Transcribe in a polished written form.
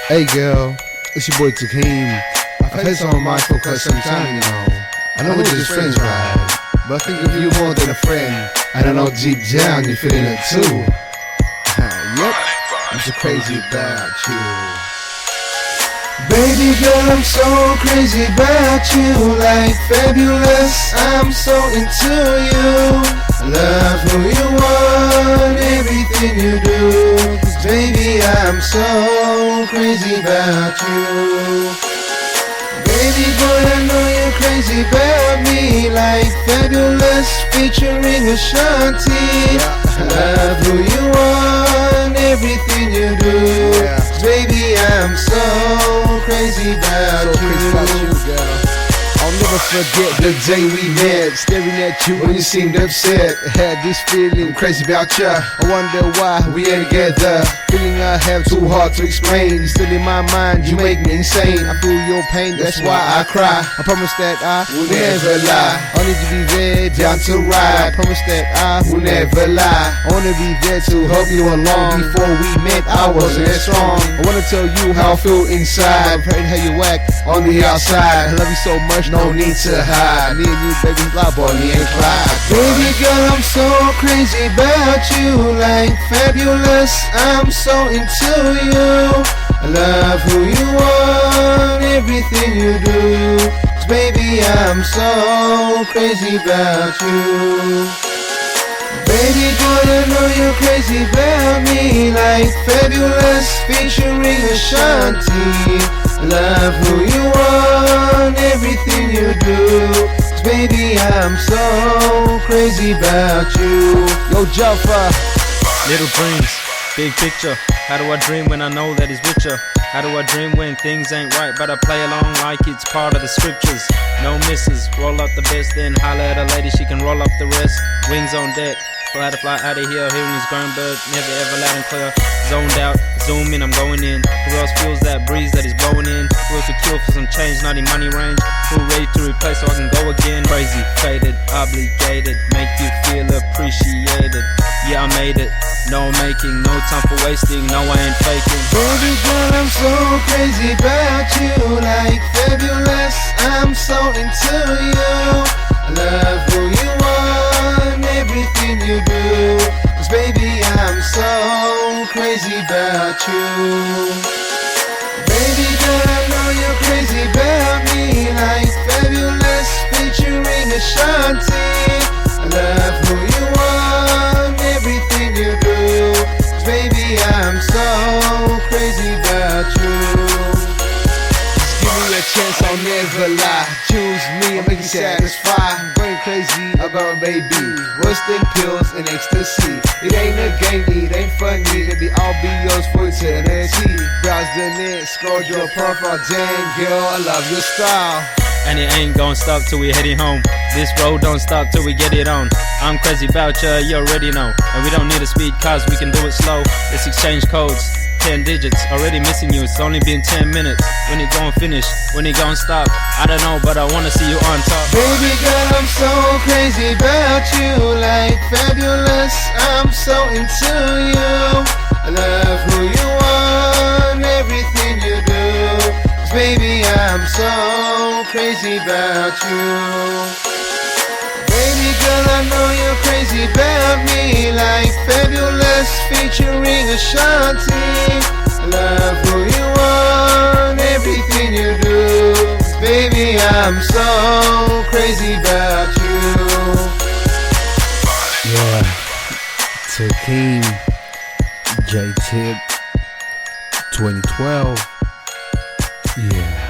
Hey girl, it's your boy Takeem. I've had this on my mind for quite some time now. I know we're just friends, right? But I think of you more than a friend. And I know deep down you're feeling it too. Yep, I'm so crazy about you. Baby girl, I'm so crazy about you. Like fabulous, I'm so into you. Love who you are, everything you do. 'Cause baby, I'm so crazy about you. Baby boy, I know you're crazy about me. Like fabulous, featuring Ashanti. Love who you are, everything you do. 'Cause baby, I'm so crazy about you. I'll never forget the day we met, staring at you when you seemed upset. I had this feeling crazy about ya. I wonder why we ain't together. Feeling I have too hard to explain. You're still in my mind, you make me insane. I feel your pain, that's why I cry. I promise that I will never lie. I need to be there, down to ride. I promise that I will never lie. I wanna be there to help you along. Before we met, I wasn't that strong. I wanna tell you how I feel inside. I've heard how you act on the outside. I love you so much, no need to hide. Me and you, baby, fly, Bonnie and Clyde. Baby girl, I'm so crazy about you. Like fabulous, I'm so into you. I love who you are, everything you do. 'Cause baby, I'm so crazy about you. Baby girl, I know you're crazy about me. Like fabulous, featuring Ashanti. Love who you are, everything you do. 'Cause baby, I'm so crazy about you. Yo, Jaffa. Little dreams, big picture. How do I dream when I know that he's with ya? How do I dream when things ain't right, but I play along like it's part of the scriptures? No misses, roll up the best, then holler at a lady, she can roll up the rest. Wings on deck, fly to fly out of here, hearing his grown bird, never ever loud and clear. Zoned out, zoom in, I'm going in. Who else feels that breeze that is blowing in? Who else secure for some change, not in money range? Who ready to replace so I can go again? Crazy, faded, obligated, make you feel appreciated. Yeah, I made it, no making, no time for wasting, no I ain't faking. Baby girl, I'm so crazy about you. Like fabulous, I'm so into you. I love who you are and everything you do. 'Cause baby, I'm so crazy about you. Baby girl, I know you're crazy about me. Like fabulous, featuring Ashanti. I love who you are and everything you do. 'Cause baby, I'm so crazy about you. Just give me a chance, I'll never lie. Choose me, I'll make you satisfied. I'm going crazy about my baby. Worse than pills and ecstasy. It ain't a game, it ain't funny. Baby, I'll be yours for eternity. Browse the net, scroll your profile. Dang girl, I love your style. And it ain't gon' stop till we heading home. This road don't stop till we get it on. I'm crazy about ya, you already know. And we don't need to speed cars, we can do it slow. Let's exchange codes, 10 digits. Already missing you, it's only been 10 minutes. When it gon' finish, when it gon' stop, I don't know, but I wanna see you on top. Baby girl, I'm so crazy about you. Like fabulous, I'm so into you. I love who you are and everything you do. 'Cause baby, I'm so crazy about you. Baby girl, I know you're crazy about me. Like fabulous, featuring Ashanti. I love who you are and everything you do. 'Cause baby, I'm so crazy about you. Yeah, Takeem, J-Tip, 2012. Yeah.